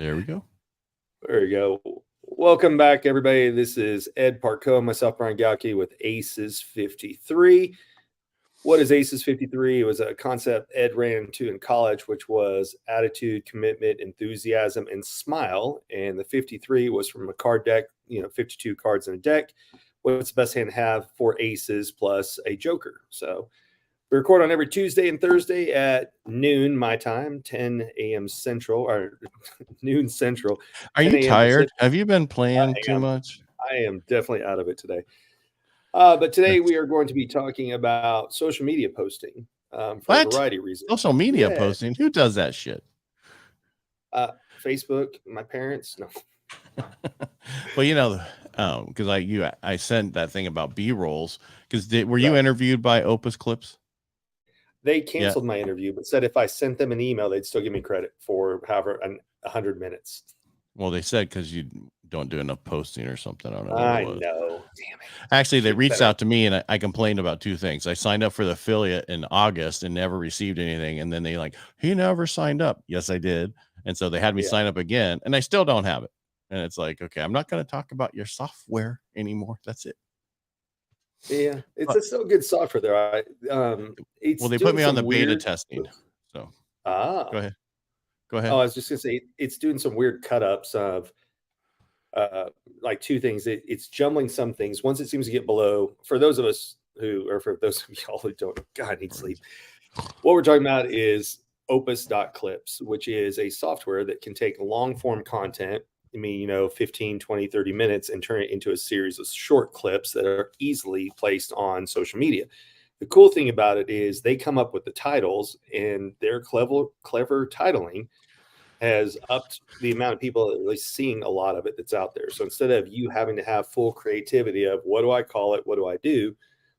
There we go. There you go. Welcome back, everybody. This is Ed Parco, myself, Brian Galkey with ACES53. What is ACES53? It was a concept Ed ran into in college, which was attitude, commitment, enthusiasm, and smile. And the 53 was from a card deck, 52 cards in a deck. What's the best hand to have for aces plus a joker? So we record on every Tuesday and Thursday at noon my time, 10 a.m. Central, or noon Central. Are you tired? Have you been playing too much? I am definitely out of it today. But today we are going to be talking about social media posting for a variety of reasons. Social media posting? Who does that shit? Facebook, my parents. No. Well, because I sent that thing about B-rolls. Because were you interviewed by Opus Clips? They canceled my interview, but said if I sent them an email, they'd still give me credit for however 100 minutes. Well, they said because you don't do enough posting or something. I know. Damn it. Actually, they reached out to me and I complained about two things. I signed up for the affiliate in August and never received anything. And then he never signed up. Yes, I did. And so they had me sign up again and I still don't have it. And it's like, okay, I'm not going to talk about your software anymore. That's it. Yeah, it's still good software there. Well, they put me on the beta testing. So go ahead. Oh, I was just gonna say it's doing some weird cut-ups of like two things. It's jumbling some things. Once it seems to get below, for those of us for those of y'all who don't, God, I need sleep. What we're talking about is opus.clips, which is a software that can take long form content, 15, 20, 30 minutes and turn it into a series of short clips that are easily placed on social media. The cool thing about it is they come up with the titles, and their clever titling has upped the amount of people at least seeing a lot of it that's out there. So instead of you having to have full creativity of what do I call it, what do I do,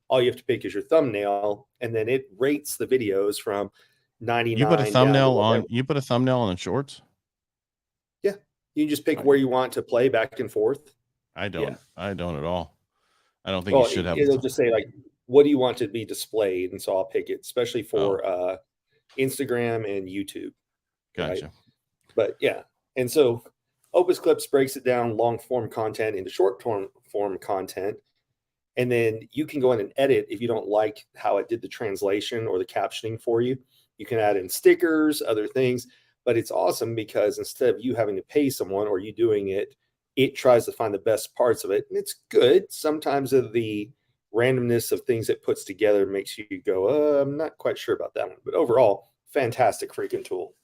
all you have to pick is your thumbnail, and then it rates the videos from 99. You put a thumbnail on. You put a thumbnail on shorts. Yeah, you can just pick where you want to play back and forth. I don't. Yeah. I don't at all. I don't think you should have. It'll just say like, what do you want to be displayed? And so I'll pick it, especially for Instagram and YouTube. Gotcha. Right? But yeah. And so Opus Clips breaks it down long form content into short form content. And then you can go in and edit if you don't like how it did the translation or the captioning for you. You can add in stickers, other things. But it's awesome because instead of you having to pay someone or you doing it, it tries to find the best parts of it. And it's good. Sometimes of the randomness of things it puts together makes you go, I'm not quite sure about that one. But overall, fantastic freaking tool.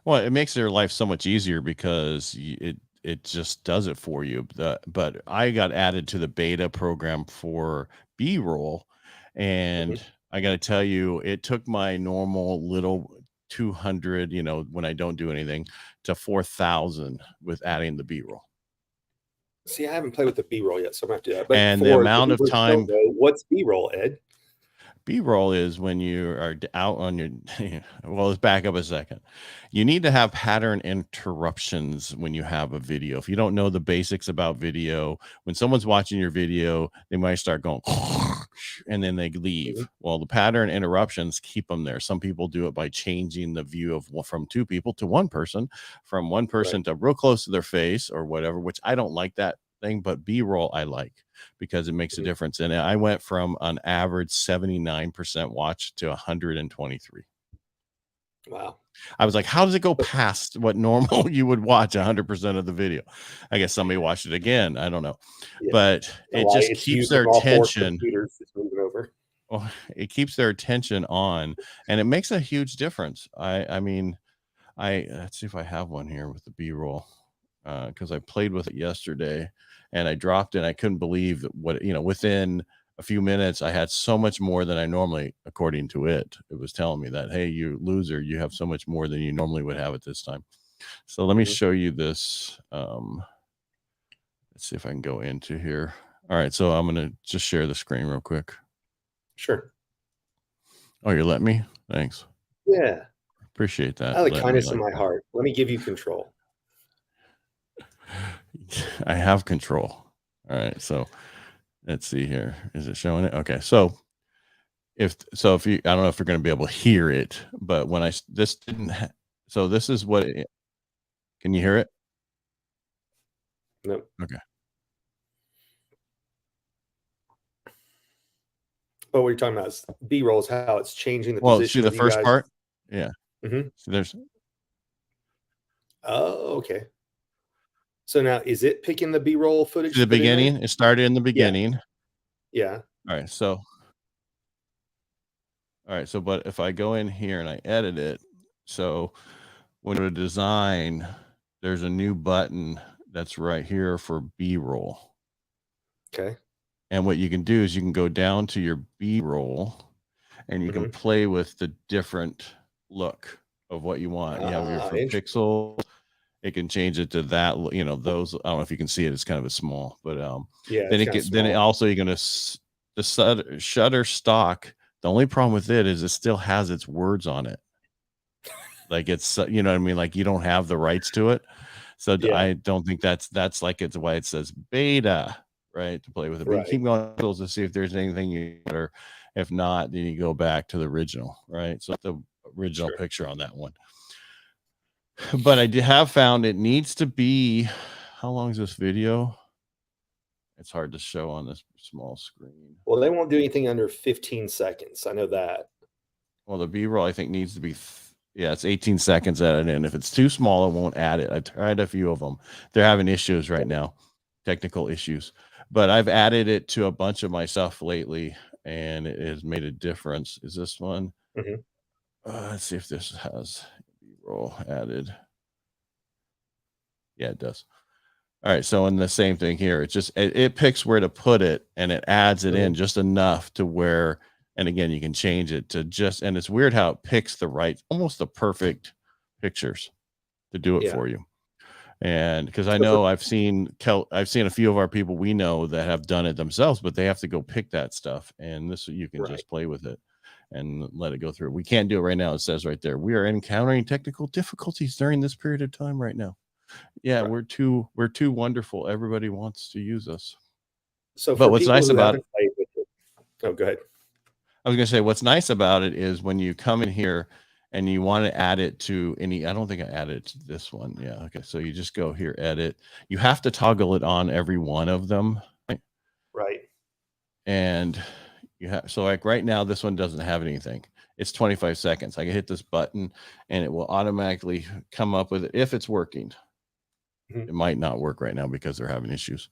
Well, it makes their life so much easier because it just does it for you. But I got added to the beta program for B-roll, and I got to tell you, it took my normal little 200, when I don't do anything, to 4,000 with adding the B-roll. See, I haven't played with the B-roll yet, so I'm going to have to do that. But and the amount of time. What's B-roll, Ed? B-roll is when you are out on your, well, let's back up a second. You need to have pattern interruptions when you have a video. If you don't know the basics about video, when someone's watching your video, they might start going, and then they leave. Well, the pattern interruptions keep them there. Some people do it by changing the view from two people to one person, from one person to real close to their face or whatever, which I don't like that thing, but B-roll I like because it makes a difference. And I went from an average 79% watch to 123. Wow. I was like, how does it go past what normal you would watch 100% of the video? I guess somebody watched it again. I don't know. But it just keeps their attention. Well, it keeps their attention on, and it makes a huge difference. I mean, let's see if I have one here with the B-roll. Because I played with it yesterday and I dropped it. I couldn't believe what, within a few minutes, I had so much more than I normally, according to it. It was telling me that, hey, you loser, you have so much more than you normally would have at this time. So let me show you this. Let's see if I can go into here. All right. So I'm going to just share the screen real quick. Sure. Oh, you're letting me? Thanks. Yeah. Appreciate that. I like kindness in my heart. Let me give you control. I have control. All right. So let's see here. Is it showing it? Okay. So if you, I don't know if you're going to be able to hear it, but when this is what can you hear it? Nope. Okay. What we're talking about is B-roll is how it's changing the Well, position see the of you first guys. part? Yeah. Mm-hmm. So there's. Oh, okay. So now, is it picking the B-roll footage? To the beginning? It started in the beginning. Yeah. All right. So, but if I go in here and I edit it, so when you go to design, there's a new button that's right here for B-roll. Okay. And what you can do is you can go down to your B-roll and you can play with the different look of what you want. You have your for pixels. It can change it to that, those. I don't know if you can see it. It's kind of a small, but yeah. Then it also you're gonna the shutter stock. The only problem with it is it still has its words on it. Like it's, you know what I mean? Like you don't have the rights to it. So I don't think that's like it's why it says beta, right? To play with it. But you keep going to see if there's anything you or if not, then you go back to the original, right? So the original picture on that one. But I have found it needs to be, how long is this video? It's hard to show on this small screen. Well, they won't do anything under 15 seconds. I know that. Well, the B-roll I think needs to be, it's 18 seconds at it. And if it's too small, it won't add it. I've tried a few of them. They're having issues right now, technical issues. But I've added it to a bunch of my stuff lately, and it has made a difference. Is this one? Let's see if this has B-roll added. Yeah, it does. All right, so in the same thing here, it picks where to put it and it adds it in just enough to where, and again, you can change it to just, and it's weird how it picks the right, almost the perfect pictures to do it for you. And because I know I've seen a few of our people we know that have done it themselves, but they have to go pick that stuff, and this you can just play with it and let it go through. We can't do it right now. It says right there, we are encountering technical difficulties during this period of time right now. Yeah, we're too wonderful. Everybody wants to use us. So, but what's nice about it? Oh, go ahead. I was gonna say what's nice about it is when you come in here and you want to add it to any. I don't think I added it to this one. Yeah. Okay. So you just go here, edit. You have to toggle it on every one of them. Right. And you have, so like right now, this one doesn't have anything. It's 25 seconds. I can hit this button and it will automatically come up with it if it's working. It might not work right now because they're having issues.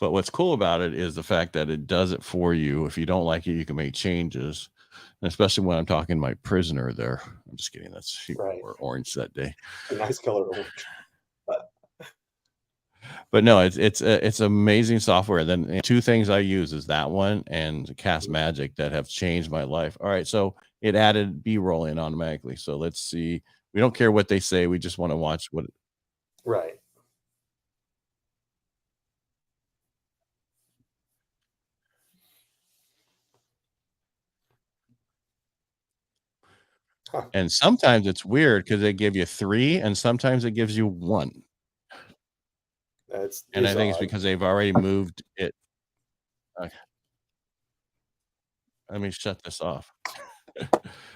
But what's cool about it is the fact that it does it for you. If you don't like it, you can make changes. And especially when I'm talking my prisoner there. I'm just kidding. That's or orange that day. A nice color orange. But no, it's amazing software. Then two things I use is that one and Cast Magic that have changed my life. All right, so it added B-roll in automatically. So let's see. We don't care what they say. We just want to watch what. Right. Huh. And sometimes it's weird because they give you 3 and sometimes it gives you 1. And I think it's because they've already moved it. Okay. Let me shut this off.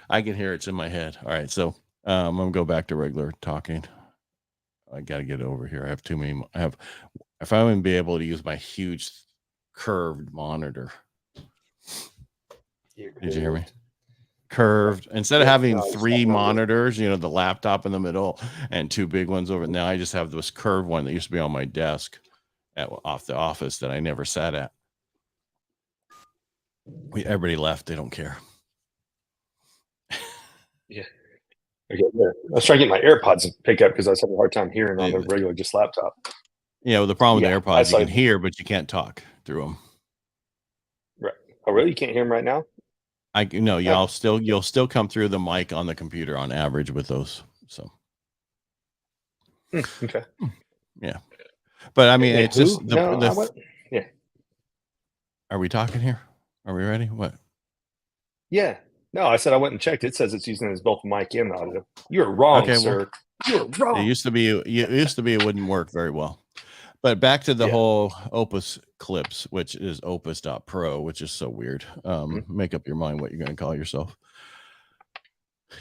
I can hear it's in my head. All right, so I'm gonna go back to regular talking. I gotta get over here. I have too many. If I wouldn't be able to use my huge curved monitor. Did you hear me? Curved. Instead of having 3 monitors, the laptop in the middle and 2 big ones over. Now I just have this curved one that used to be on my desk off the office that I never sat at. Everybody left. They don't care. Yeah. Okay. I was trying to get my AirPods to pick up because I was having a hard time hearing on the regular just laptop. Yeah, well, the problem with the AirPods, you can hear, but you can't talk through them. Right. Oh, really? You can't hear them right now? You'll still come through the mic on the computer on average with those. So. Okay. Yeah. But I mean, it's just yeah. Are we talking here? Are we ready? What? Yeah. No, I said I went and checked. It says it's using as both mic and audio. You're wrong, sir. You're wrong. It used to be it wouldn't work very well. But back to the whole Opus Clips, which is opus.pro, which is so weird. Make up your mind what you're going to call yourself.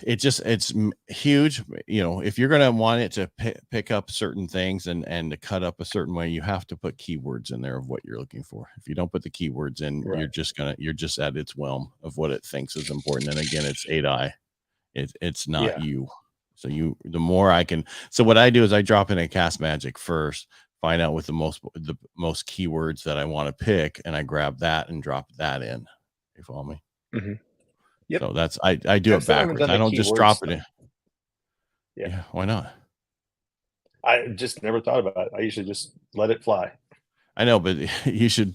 it's huge. You know, if you're going to want it to pick up certain things and to cut up a certain way, you have to put keywords in there of what you're looking for. If you don't put the keywords in, Right. you're just at its whim of what it thinks is important. And again, it's AI. It's not you. So the more I can, so what I do is I drop in a Cast Magic first, find out with the most keywords that I want to pick, and I grab that and drop that in. You follow me? Mm-hmm. Yep. So that's I do it backwards. I don't just drop it in. Yeah. Why not? I just never thought about it. I usually just let it fly. I know, but you should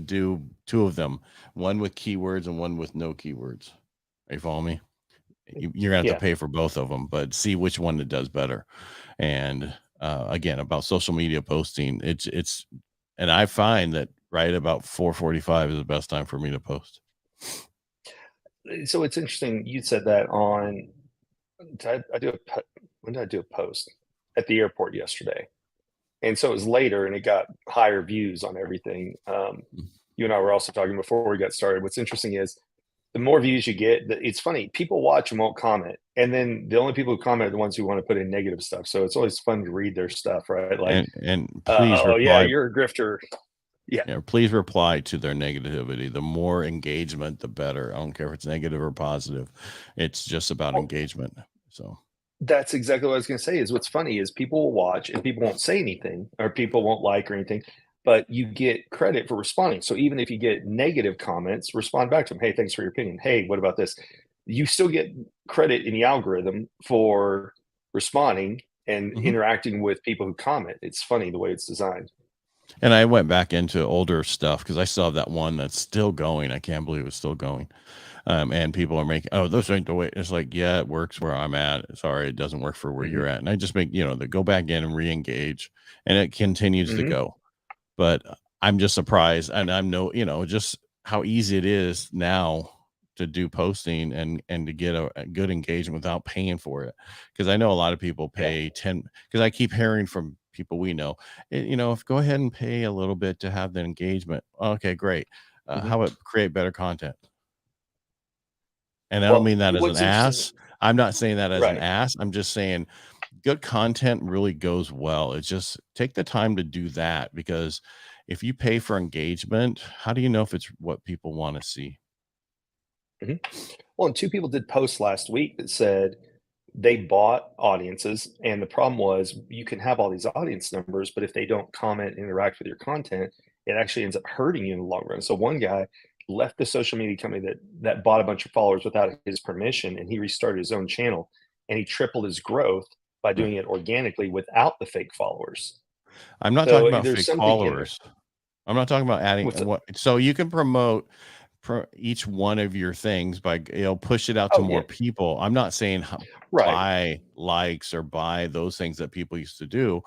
do two of them, one with keywords and one with no keywords. Are you following me? You're gonna have to pay for both of them, but see which one it does better. And again, about social media posting, it's and I find that right about 4:45 is the best time for me to post. So it's interesting you said that on. When did I do a post at the airport yesterday? And so it was later, and it got higher views on everything. You and I were also talking before we got started. What's interesting is the more views you get, it's funny. People watch and won't comment, and then the only people who comment are the ones who want to put in negative stuff. So it's always fun to read their stuff, right? Like, and please reply. Oh yeah, you're a grifter. Yeah, please reply to their negativity. The more engagement, the better. I don't care if it's negative or positive. It's just about engagement. So that's exactly what I was going to say. Is what's funny is people will watch and people won't say anything, or people won't like or anything, but you get credit for responding. So even if you get negative comments, respond back to them. Hey, thanks for your opinion. Hey, what about this? You still get credit in the algorithm for responding and interacting with people who comment. It's funny the way it's designed. And I went back into older stuff because I still have that one that's still going. I can't believe it's still going. And people are making, oh, those ain't the way. It's like, yeah, it works where I'm at. Sorry, it doesn't work for where you're at. And I just make, they go back in and re-engage, and it continues to go. But I'm just surprised, and I'm just how easy it is now to do posting and to get a good engagement without paying for it. Because I know a lot of people pay 10, because I keep hearing from people we know, if go ahead and pay a little bit to have the engagement. Okay, great. How about create better content? And I don't mean that as an ass. I'm not saying that as an ass. I'm just saying good content really goes well. It's just take the time to do that, because if you pay for engagement, how do you know if it's what people want to see? Well, and two people did posts last week that said they bought audiences, and the problem was you can have all these audience numbers, but if they don't comment and interact with your content, it actually ends up hurting you in the long run. So one guy left the social media company that bought a bunch of followers without his permission, and he restarted his own channel, and he tripled his growth by doing it organically without the fake followers. I'm not talking about fake followers. I'm not talking about adding so you can promote each one of your things by push it out to more people. I'm not saying buy likes or buy those things that people used to do,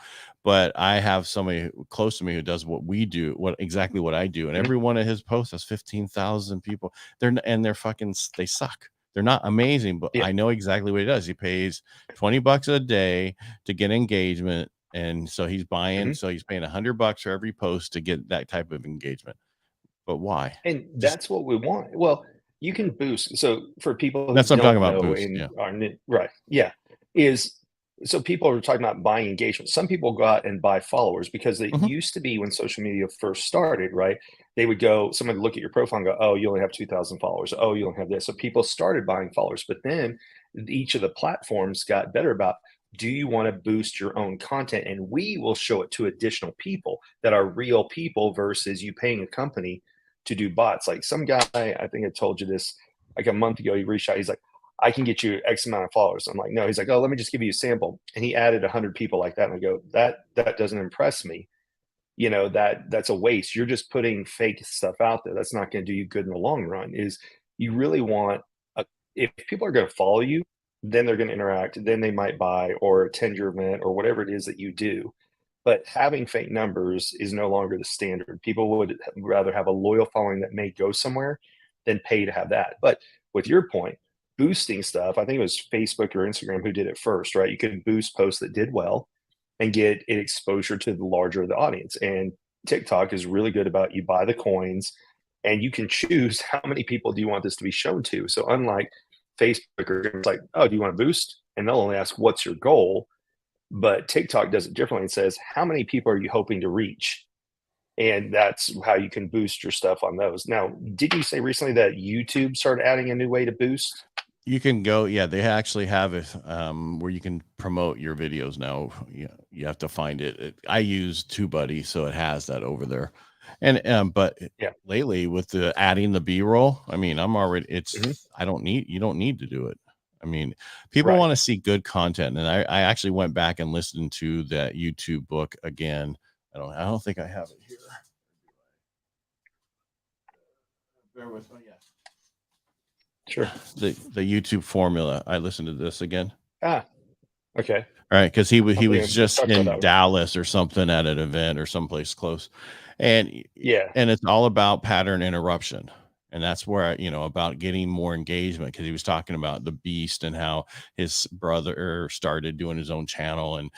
but I have somebody close to me who does what we do, exactly what I do, and every one of his posts has 15,000 people. They're fucking, they suck. They're not amazing, but I know exactly what he does. He pays $20 a day to get engagement, and so he's buying. So he's paying $100 for every post to get that type of engagement. But why? And that's what we want. Well, you can boost. So for people that's what I'm talking about. Boost, so people are talking about buying engagement. Some people go out and buy followers, because it used to be when social media first started, right? They would go, someone would look at your profile and go, oh, you only have 2,000 followers. Oh, you don't have this. So people started buying followers, but then each of the platforms got better about, do you want to boost your own content? And we will show it to additional people that are real people versus you paying a company to do bots. Like some guy, I think I told you this like a month ago, he reached out. He's like, I can get you X amount of followers. I'm like, no. He's like, oh, let me just give you a sample. And he added 100 people like that. And I go, that doesn't impress me. That's a waste. You're just putting fake stuff out there. That's not going to do you good in the long run. Is you really want, if people are going to follow you, then they're going to interact. Then they might buy or attend your event or whatever it is that you do. But having fake numbers is no longer the standard. People would rather have a loyal following that may go somewhere than pay to have that. But with your point, boosting stuff, I think it was Facebook or Instagram who did it first, right? You could boost posts that did well and get it exposure to the larger the audience. And TikTok is really good about, you buy the coins and you can choose how many people do you want this to be shown to. So unlike Facebook are like, oh, do you want to boost? And they'll only ask, what's your goal? But TikTok does it differently and says, how many people are you hoping to reach? And that's how you can boost your stuff on those. Now, did you say recently that YouTube started adding a new way to boost? You can go, yeah, they actually have it where you can promote your videos now. You have to find it. I use TubeBuddy, so it has that over there. And but Yeah, lately with the adding the B-roll, I mean, I'm already Mhm. you don't need to do it. I mean, people Right. want to see good content. And I actually went back and listened to that YouTube book again. I don't think I have it here. Bear with me. Yeah. Sure. The YouTube formula. I listened to this again. Okay. Right, because he was Let's just talk about that in one. Dallas or something at an event or someplace close, and Yeah. and it's all about pattern interruption, and that's where about getting more engagement, because he was talking about the Beast and how his brother started doing his own channel, and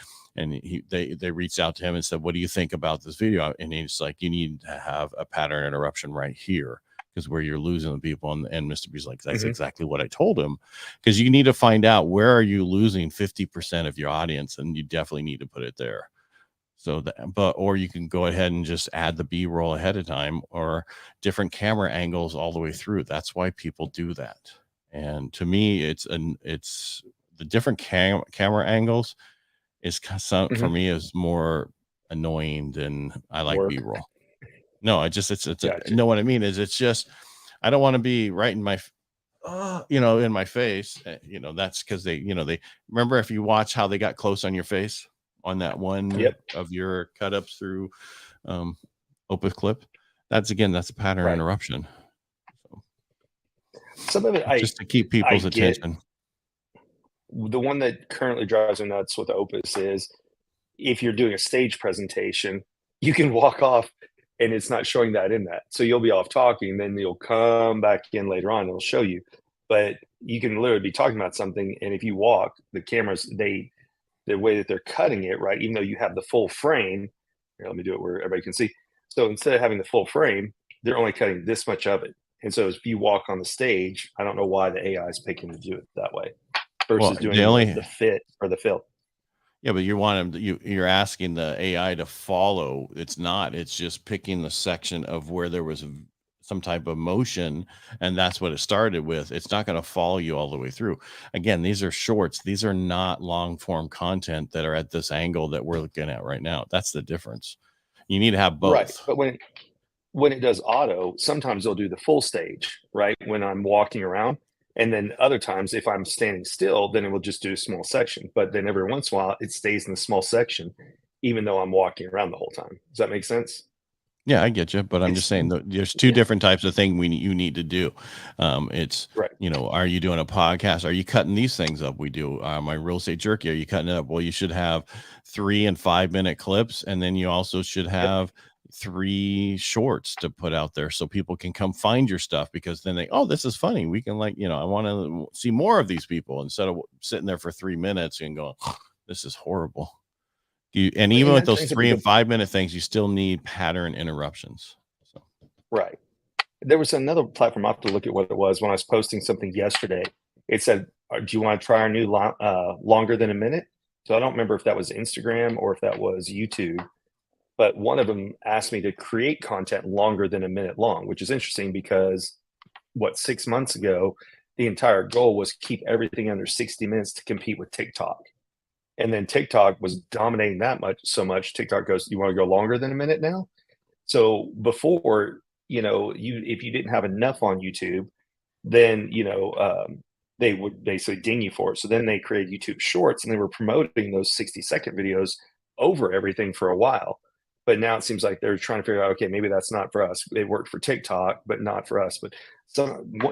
they reached out to him and said, what do you think about this video? And he's like, you need to have a pattern interruption right here, because where you're losing the people. And Mr. B's like, that's exactly what I told him, because you need to find out where are you losing 50% of your audience, and you definitely need to put it there. So or you can go ahead and just add the B-roll ahead of time, or different camera angles all the way through. That's why people do that. And to me, it's the different camera angles is for me is more annoying than I like B-roll. No, Gotcha. know what I mean is, it's just, I don't want to be right in my in my face. That's because they remember, if you watch how they got close on your face on that one of your cut ups through Opus clip, that's a pattern interruption. So, some of it just to keep people's attention. The one that currently drives me nuts with Opus is, if you're doing a stage presentation, you can walk off and it's not showing that in that. So you'll be off talking, then you'll come back in later on and it'll show you. But you can literally be talking about something, and if you walk, the cameras, the way that they're cutting it, right, even though you have the full frame, here, let me do it where everybody can see. So instead of having the full frame, they're only cutting this much of it. And so if you walk on the stage, I don't know why the AI is picking to do it that way versus doing the fit or the fill. Yeah, but you want them you're asking the AI to follow. It's just picking the section of where there was some type of motion, and that's what it started with. It's not going to follow you all the way through. Again, these are shorts. These are not long form content that are at this angle that we're looking at right now. That's the difference. You need to have both. Right. But when it does auto, sometimes they'll do the full stage, right, when I'm walking around. And then other times, if I'm standing still, then it will just do a small section. But then every once in a while, it stays in the small section, even though I'm walking around the whole time. Does that make sense? Yeah, I get you, but I'm just saying that there's two different types of thing you need to do. It's right. Are you doing a podcast? Are you cutting these things up? We do my real estate jerky. Are you cutting it up? Well, you should have 3 and 5 minute clips, and then you also should have 3 shorts to put out there so people can come find your stuff, because then this is funny. We can I want to see more of these people, instead of sitting there for 3 minutes and going, this is horrible. Even with those 3 and 5 minute things, you still need pattern interruptions. So. Right. There was another platform. I have to look at what it was. When I was posting something yesterday, it said, do you want to try our new longer than a minute? So I don't remember if that was Instagram or if that was YouTube, but one of them asked me to create content longer than a minute long, which is interesting because 6 months ago, the entire goal was keep everything under 60 minutes to compete with TikTok. And then TikTok was dominating so much. TikTok goes, you want to go longer than a minute now? So before, if you didn't have enough on YouTube, then, they would basically ding you for it. So then they created YouTube Shorts, and they were promoting those 60-second videos over everything for a while. But now it seems like they're trying to figure out, okay, maybe that's not for us. It worked for TikTok, but not for us. But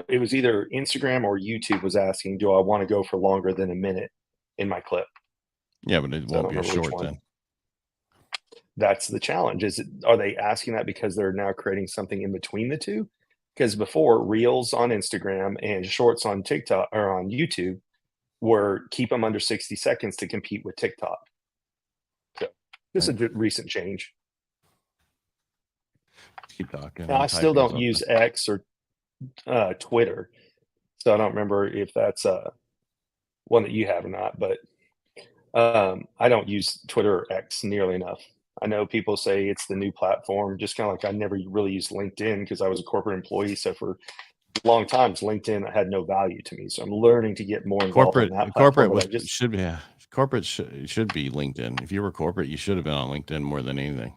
it was either Instagram or YouTube was asking, do I want to go for longer than a minute in my clip? Yeah, but it won't be a short then. That's the challenge. Are they asking that because they're now creating something in between the two? Because before, reels on Instagram and shorts on TikTok or on YouTube were keep them under 60 seconds to compete with TikTok. So this is a recent change. Keep talking. Now, I still don't use X or Twitter. So I don't remember if that's one that you have or not, but I don't use Twitter or X nearly enough. I know people say it's the new platform, just kind of like I never really used LinkedIn because I was a corporate employee. So for long times, LinkedIn had no value to me. So I'm learning to get more involved in that platform. Should be should be LinkedIn. If you were corporate, you should have been on LinkedIn more than anything.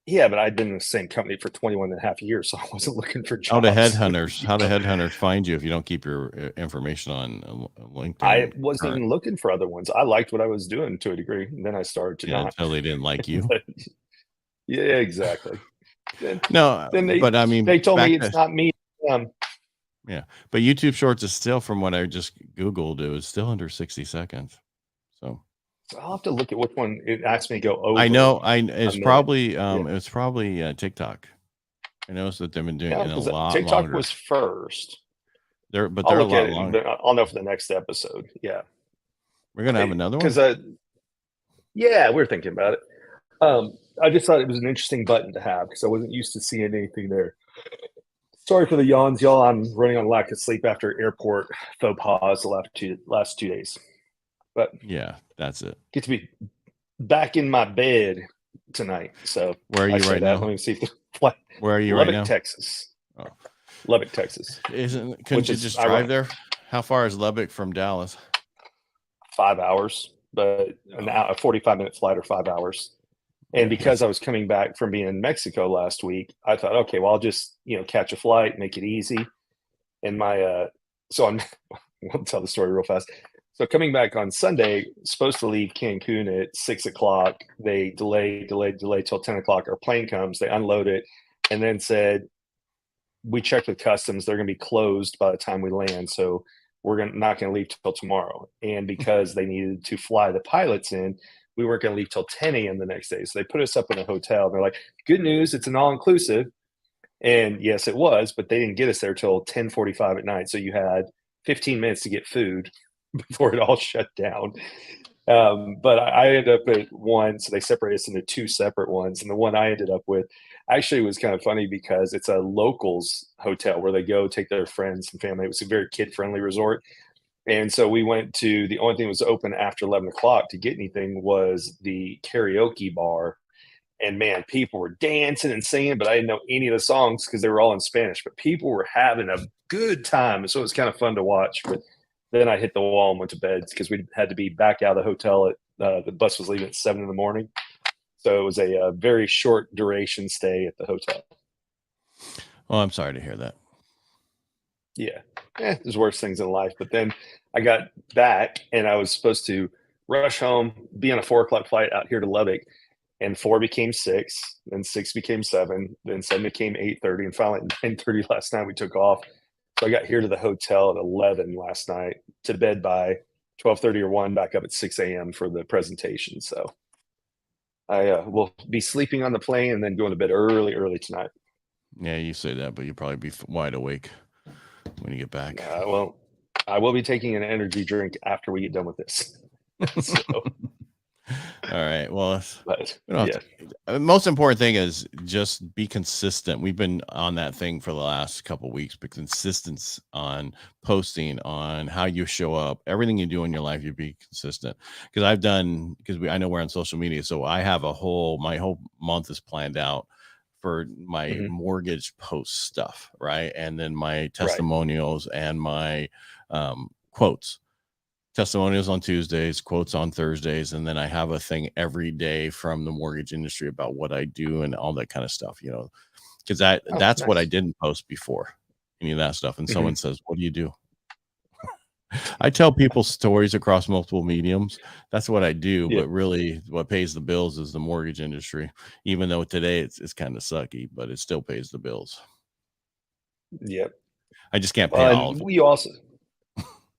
Yeah, but I'd been in the same company for 21 and a half years, so I wasn't looking for jobs. How do headhunters find you if you don't keep your information on LinkedIn? I wasn't even looking for other ones. I liked what I was doing to a degree, and then I started to not. Until they didn't like you. Yeah, exactly. But I mean, they told me it's not me. Yeah, but YouTube Shorts is still, from what I just Googled, it was still under 60 seconds. So I'll have to look at which one it asked me to go over. I know. It's probably TikTok. I noticed that they've been doing it a lot TikTok longer. was first. They're a lot longer. I'll know for the next episode. Yeah, we're gonna have another one. Yeah, we're thinking about it. I just thought it was an interesting button to have because I wasn't used to seeing anything there. Sorry for the yawns, y'all. I'm running on lack of sleep after airport faux pas the last 2 days. But yeah, that's it. Get to be back in my bed tonight. So where are you right now? Let me see. Where are you Lubbock, right now? Texas. Oh. Lubbock, Texas. Couldn't you just drive there? How far is Lubbock from Dallas? 5 hours, but a 45-minute flight or 5 hours. And because I was coming back from being in Mexico last week, I thought, okay, well, I'll just, catch a flight, make it easy. And I'll tell the story real fast. So coming back on Sunday, supposed to leave Cancun at 6 o'clock. They delayed till 10 o'clock. Our plane comes, they unload it, and then said, we checked with customs. They're going to be closed by the time we land. So we're not going to leave till tomorrow. And because they needed to fly the pilots in, we weren't going to leave till 10 a.m. the next day. So they put us up in a hotel. They're like, good news, it's an all-inclusive. And yes, it was, but they didn't get us there till 10:45 at night. So you had 15 minutes to get food before it all shut down. But I ended up at one, so they separated us into two separate ones. And the one I ended up with actually was kind of funny because it's a locals hotel where they go take their friends and family. It was a very kid-friendly resort. And so we went to, the only thing that was open after 11 o'clock to get anything was the karaoke bar. And man, people were dancing and singing, but I didn't know any of the songs because they were all in Spanish. But people were having a good time. So it was kind of fun to watch. But then I hit the wall and went to bed because we had to be back out of the hotel at the bus was leaving at 7 in the morning. So it was a very short duration stay at the hotel. Well, I'm sorry to hear that. Yeah, there's worse things in life. But then I got back and I was supposed to rush home, be on a 4 o'clock flight out here to Lubbock. And 4 became 6, then 6 became 7, then 7 became 8:30, and finally at 9:30 last night we took off. So I got here to the hotel at 11 last night, to bed by 12:30 or 1, back up at 6 a.m. for the presentation. So I will be sleeping on the plane and then going to bed early tonight. Yeah, you say that, but you'll probably be wide awake when you get back. Well, I will be taking an energy drink after we get done with this. So. All right. Well, the most important thing is just be consistent. We've been on that thing for the last couple of weeks, but consistency on posting, on how you show up, everything you do in your life, you be consistent. Because I know we're on social media, so I have my whole month is planned out for my mortgage post stuff, right? And then my testimonials and my quotes. Testimonials on Tuesdays, quotes on Thursdays, and then I have a thing every day from the mortgage industry about what I do and all that kind of stuff, because that's nice. What I didn't post before, any of that stuff. And someone says, what do you do? I tell people stories across multiple mediums. That's what I do. But really what pays the bills is the mortgage industry, even though today it's kind of sucky, but it still pays the bills. Yep. I just can't pay all of it.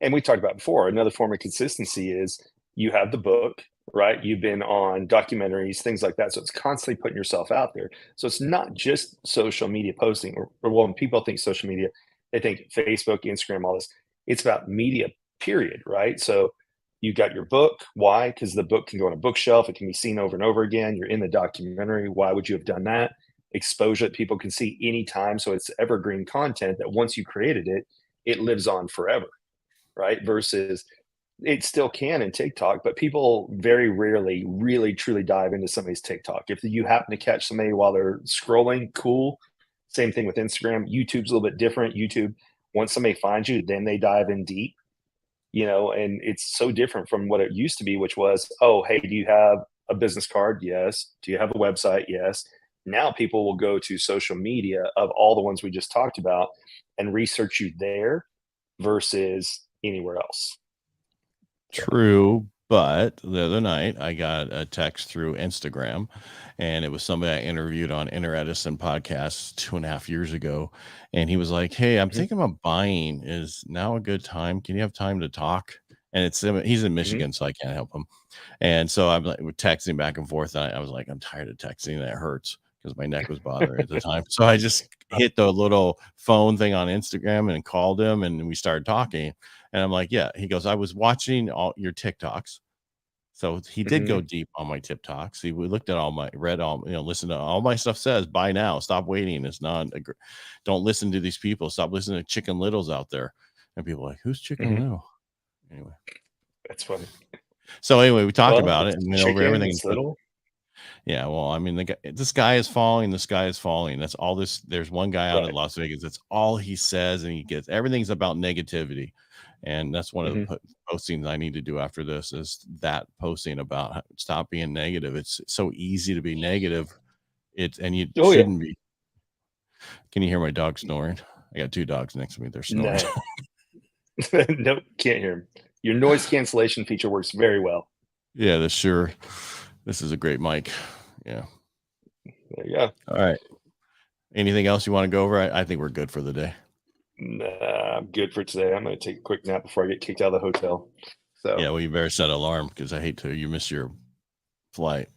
And we talked about before, another form of consistency is you have the book, right? You've been on documentaries, things like that. So it's constantly putting yourself out there. So it's not just social media posting or when people think social media, they think Facebook, Instagram, all this. It's about media, period, right? So you got your book. Why? Because the book can go on a bookshelf. It can be seen over and over again. You're in the documentary. Why would you have done that? Exposure that people can see anytime. So it's evergreen content that once you created it, it lives on forever, right? Versus it still can in TikTok, but people very rarely really truly dive into somebody's TikTok. If you happen to catch somebody while they're scrolling, cool. Same thing with Instagram. YouTube's a little bit different. YouTube, once somebody finds you, then they dive in deep, and it's so different from what it used to be, which was, oh, hey, do you have a business card? Yes. Do you have a website? Yes. Now people will go to social media of all the ones we just talked about and research you there versus anywhere else. True, but the other night I got a text through Instagram, and it was somebody I interviewed on Inner Edison podcast 2.5 years ago, and he was like, "Hey, I'm thinking about buying. Is now a good time? Can you have time to talk?" And he's in Michigan, so I can't help him. And so I'm like, we're texting back and forth. And I was like, I'm tired of texting. That hurts because my neck was bothering at the time. So I just hit the little phone thing on Instagram and called him, and we started talking. And I'm like, yeah. He goes, I was watching all your TikToks. So he did go deep on my TikToks. We looked at read all, listened to all my stuff. Says buy now, stop waiting. It's not, don't listen to these people. Stop listening to Chicken Littles out there. And people are like, who's Chicken Little? Anyway, that's funny. So anyway, we talked about it and went over everything. It's little. Yeah, well, I mean, the sky is falling. The sky is falling. That's all this. There's one guy out in Las Vegas. That's all he says, and he gets everything's about negativity, and that's one of the postings I need to do after this. Is that posting about stop being negative? It's so easy to be negative. And you shouldn't be. Can you hear my dog snoring? I got 2 dogs next to me. They're snoring. No. Nope, can't hear him. Your noise cancellation feature works very well. Yeah, this is a great mic. Yeah. There you go. All right. Anything else you want to go over? I think we're good for the day. Nah, I'm good for today. I'm going to take a quick nap before I get kicked out of the hotel. So yeah, well, you better set an alarm because I hate you miss your flight.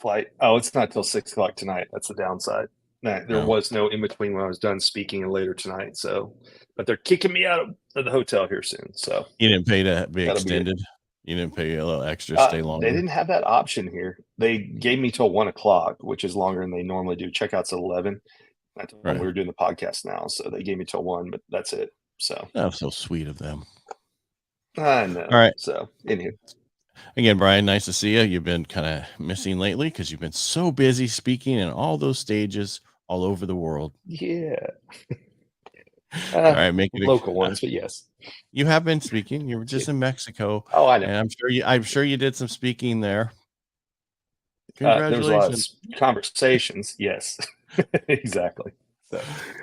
Oh, it's not till 6 o'clock tonight. That's the downside. There was no in between when I was done speaking and later tonight. So, but they're kicking me out of the hotel here soon. So you didn't pay to be extended. You didn't pay a little extra, stay longer. They didn't have that option here. They gave me till 1 o'clock, which is longer than they normally do. Checkout's at 11. That's when we were doing the podcast now, so they gave me till 1, but that's it. So that was so sweet of them. I know. All right. So anyway. Again, Brian, nice to see you. You've been kind of missing lately because you've been so busy speaking in all those stages all over the world. Yeah. All right, make it local ones, but yes. You have been speaking. You were just in Mexico. Oh, I know. And I'm sure you did some speaking there. Congratulations. There was a lot of conversations. Yes. Exactly. So,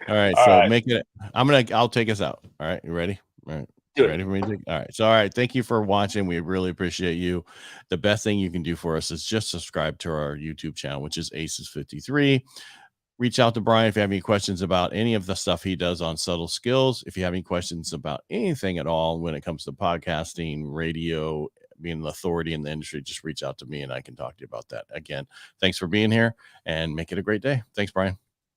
all right. Make it. I'll take us out. All right. You ready? All right. Ready for me to? All right. So, all right. Thank you for watching. We really appreciate you. The best thing you can do for us is just subscribe to our YouTube channel, which is ACES53. Reach out to Brian if you have any questions about any of the stuff he does on Subtle Skills. If you have any questions about anything at all when it comes to podcasting, radio, being an authority in the industry, just reach out to me and I can talk to you about that. Again, thanks for being here and make it a great day. Thanks, Brian.